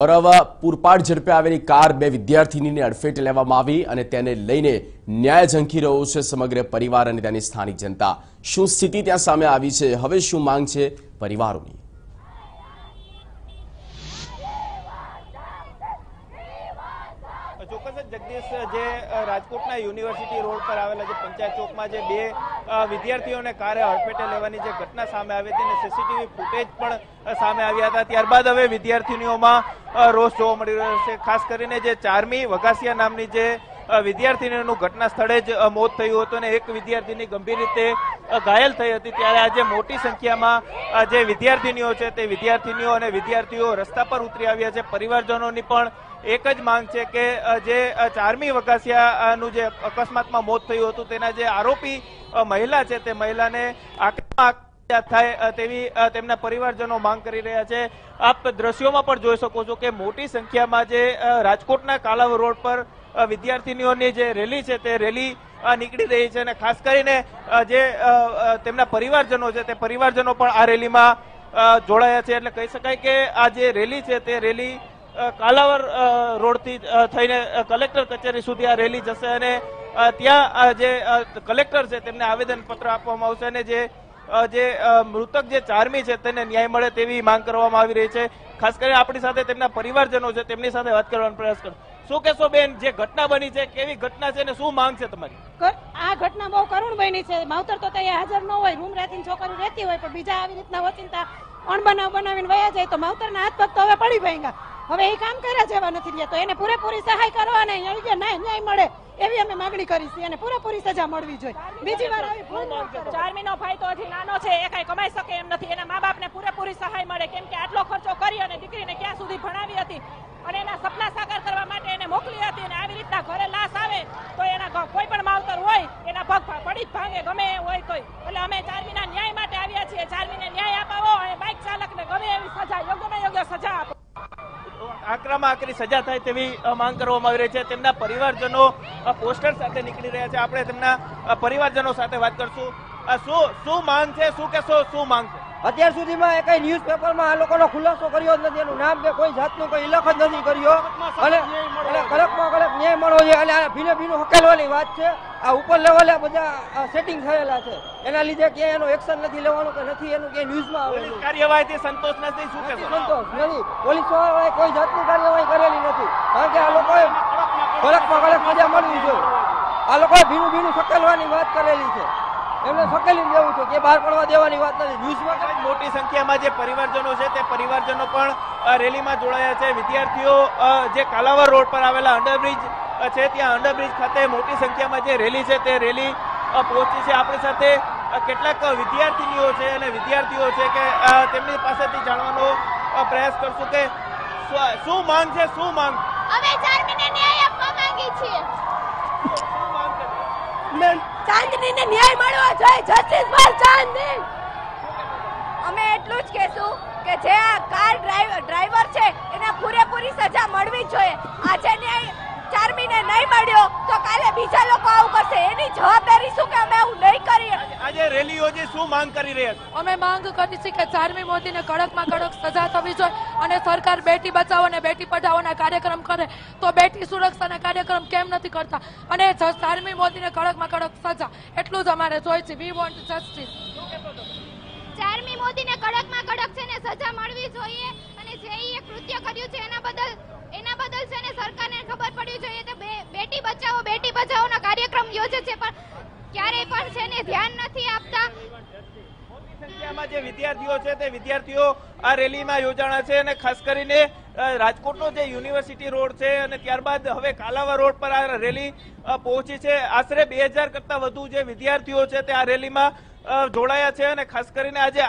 અરવા પૂરપાટ ઝડપે આવેલી કાર બે વિદ્યાર્થીનીને અડફેટે લેવામાં આવી અને તેને લઈને ન્યાય ઝંખી રહ્યો છે સમગ્ર પરિવાર અને તેની સ્થાનિક જનતા। શું સ્થિતિ ત્યાં સામે આવી છે, હવે શું માંગ છે પરિવારોની? ચોક્કસ જગદીશ, જે રાજકોટના યુનિવર્સિટી રોડ પર આવેલા જે પંચાયત ચોકમાં જે બે વિદ્યાર્થીઓને કારે અડફેટે લેવાની જે ઘટના સામે આવી હતી અને સીસીટીવી ફૂટેજ પણ સામે આવ્યા હતા, ત્યારબાદ હવે વિદ્યાર્થીનીઓમાં રોષ જોવા મળી રહ્યો છે। ખાસ કરીને જે ચારમી વઘાસિયા નામની જે વિદ્યાર્થીનીઓનું ઘટના સ્થળે જ મોત થયું હતું અને એક વિદ્યાર્થીની ગંભીર રીતે ઘાયલ થઈ હતી, ત્યારે આજે મોટી સંખ્યામાં જે વિદ્યાર્થીનીઓ છે તે વિદ્યાર્થીનીઓ અને વિદ્યાર્થીઓ રસ્તા પર ઉતરી આવ્યા છે। પરિવારજનોની પણ એક જ માંગ છે કે જે ચારમી વઘાસિયાનું જે અકસ્માતમાં મોત થયું હતું તેના જે આરોપી મહિલા છે તે મહિલાને થાય તેવી તેમના પરિવારજનો માંગ કરી રહ્યા છે। આપ દ્રશ્યોમાં પણ જોઈ શકો છો કે મોટી સંખ્યામાં જે રાજકોટના કાલાવ રોડ પર વિદ્યાર્થીનીઓની જે રેલી છે તે રેલી નીકળી રહી છે અને ખાસ કરીને જે તેમના પરિવારજનો છે તે પરિવારજનો પણ આ રેલીમાં જોડાયા છે। એટલે કહી શકાય કે આ જે રેલી છે તે રેલી કાલાવર રોડથી થઈને કલેક્ટર કચેરી સુધી આ રેલી જશે અને ત્યાં જે કલેક્ટર છે તેમને આવેદનપત્ર આપવામાં આવશે અને જે મૃતક જે ચારમી છે તેને ન્યાય મળે તેવી માંગ કરવામાં આવી રહી છે। ખાસ કરીને આપણી સાથે તેમના પરિવારજનો છે તેમની સાથે વાત કરવાનો પ્રયાસ કરો। શું કહેશો બેન, જે ઘટના બની છે કેવી ઘટના છે અને શું માંગ છે તમારી? આ ઘટના બહુ કરુણ બની છે। માવતર તો ત્યાં હાજર ન હોય, રૂમ રાખીને છોકરી રહેતી હોય, પણ બીજા આવી રીતના ઓચિંતા અણબનાવ બનાવીને વયા જાય તો માવતરના હાથ પગ તો હવે પડી ભાંગા, હવે એ કામ કર્યા જેવા નથી રહ્યા, તો એને પૂરેપૂરી સહાય કરો અને ન્યાય મળે એવી અમે માંગણી કરી છે અને પૂરેપૂરી સજા મળવી જોઈએ। બીજી વાર આવી ભૂલ ન કરે। ચારમીનો ભાઈ તો હજી નાનો છે, એ કઈ કમાઈ શકે એમ નથી, એના મા બાપને પૂરેપૂરી સહાય મળે, કેમ કે આટલો ખર્ચો કરી અને દીકરીને ક્યાં સુધી ભણાવી હતી અને એના સપના સાકાર કરવા માટે એને મોકલી હતી અને આવી રીતના ઘરે લાશ આવે તો એના કોઈ પણ માવતર હોય એના પગ પડી જ ભાંગે ગમે હોય તોય। એટલે અમે ચારમીના ન્યાય માટે આવ્યા છીએ, ચારમીને ન્યાય અપાવો અને બાઇક ચાલકને ગમે એવી સજા, યોગ્યમાં યોગ્ય સજા આપો, આકરામાં આકરી સજા થાય તેવી માંગ કરવામાં આવી રહી છે। તેમના પરિવારજનો પોસ્ટર સાથે નીકળી રહ્યા છે, આપણે તેમના પરિવારજનો સાથે વાત કરશું। શું માંગ છે, શું કહેશો, શું માંગ છે? અત્યાર સુધીમાં કઈ ન્યૂઝપેપરમાં આ લોકોનો ખુલાસો કર્યો જ નથી, એનું નામ કે કોઈ જાતનું કોઈ ઇલખ જ નથી કર્યો અને કડકમાં કડક ન્યાય મળવો છે અને આ ભીને ભીનું હકેલવાની વાત છે। આ ઉપર લેવલે બધા સેટિંગ થયેલા છે, એના લીધે ક્યાંય એનું એક્શન નથી લેવાનું કે નથી એનું ક્યાંય ન્યૂઝમાં આવેલું। કાર્યવાહીથી સંતોષ નથી, શું કહેશો? સંતોષ નથી, પોલીસ વાળાએ કોઈ જાતની કાર્યવાહી કરેલી નથી, કારણ કે આ લોકોએ કડકમાં કડક સજા મળવી જોઈએ। આ લોકોએ ભીનું ભીનું સકેલવાની વાત કરેલી છે, એમને સકેલી દેવું છે કે બહાર પડવા દેવાની વાત નથી। ન્યૂઝમાં મોટી સંખ્યામાં જે પરિવારજનો છે તે પરિવારજનો પણ રેલીમાં જોડાયા છે। વિદ્યાર્થીઓ જે કાલાવર રોડ પર આવેલા અંડરબ્રિજ છે ત્યાં અંડરબ્રિજ ખાતે મોટી સંખ્યામાં જે રેલી છે તે રેલી પહોંચી છે। આપણી સાથે કેટલાક વિદ્યાર્થીનીઓ છે અને વિદ્યાર્થીઓ છે કે તેમની પાસેથી જાણવાનો પ્રયાસ કરશું કે શું માંગ છે, શું માંગ? અમે ચારમીને ન્યાય આપવા માંગી છીએ। શું માંગ છે? ચાંદનીને ન્યાય મળવો જોઈએ, જસ્ટિસ ફોર ચાંદની। અમે એટલું જ કહેશું કે જે આ કાર ડ્રાઈવર છે એને પૂરેપૂરી સજા મળવી જોઈએ। આજે ન્યાય ચારમીને નહીં મળ્યો તો કાલે બીજા લોકો આવું કરશે, એની જવાબદારી શું કે અમે આવું નહીં કરીએ। આજે રેલી યોજી શું માંગ કરી રહ્યા છે? અમે માંગ કરી છે કે ચારમી મોદીને કડકમાં કડક સજા થવી જોઈએ અને સરકાર બેટી બચાવો અને બેટી પઢાઓના કાર્યક્રમ કરે તો બેટી સુરક્ષાના કાર્યક્રમ કેમ નથી કરતા, અને ચારમી મોદીને કડકમાં કડક સજા, એટલું જ અમારે જોઈએ છે। We want justice. ચારમી મોદીને કડકમાં કડક છે ને સજા મળવી જોઈએ અને જે એ કૃત્ય કર્યું છે એના બદલ છે ને સરકારને ખબર પડવી જોઈએ કે બેટી બચાવો બેટી બચાવોનો કાર્યક્રમ યોજે છે પણ ક્યારેય પણ છે ને ધ્યાન નથી આપતા। મોટી સંખ્યામાં જે વિદ્યાર્થીઓ છે તે વિદ્યાર્થીઓ આ રેલીમાં યોજાણા છે અને ખાસ કરીને રાજકોટનો જે યુનિવર્સિટી રોડ છે અને ત્યારબાદ હવે કાલાવા રોડ પર આ રેલી પહોંચી છે। આશરે 2000 કરતા વધુ જે વિદ્યાર્થીઓ છે તે આ રેલીમાં જોડાયા છે અને ખાસ કરીને આજે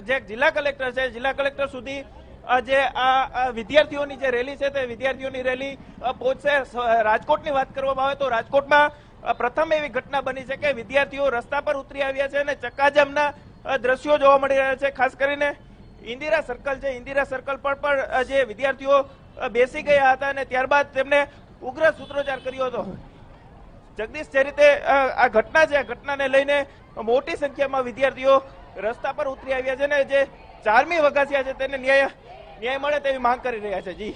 જે જિલ્લા કલેક્ટર છે, જિલ્લા કલેક્ટર સુધી જે આ વિદ્યાર્થીઓની જે રેલી છે તે વિદ્યાર્થીઓની રેલી પહોંચશે। રાજકોટની વાત કરવામાં આવે તો રાજકોટમાં પ્રથમ એવી ઘટના બની છે કે વિદ્યાર્થીઓ રસ્તા પર ઉતરી આવ્યા છે અને ચક્કાજામના દ્રશ્યો જોવા મળી રહ્યા છે। ખાસ કરીને ઇન્દિરા સર્કલ છે, ઇન્દિરા સર્કલ પર પણ જે વિદ્યાર્થીઓ બેસી ગયા હતા અને ત્યારબાદ તેમને ઉગ્ર સૂત્રોચ્ચાર કર્યો હતો। જગદીશ, જે રીતે આ ઘટના છે, આ ઘટનાને લઈને મોટી સંખ્યામાં વિદ્યાર્થીઓ રસ્તા પર ઉતરી આવ્યા છે અને જે ચારમી વઘાસિયા છે તેને ન્યાય ન્યાય મળે તેવી માંગ કરી રહ્યા છે. જી.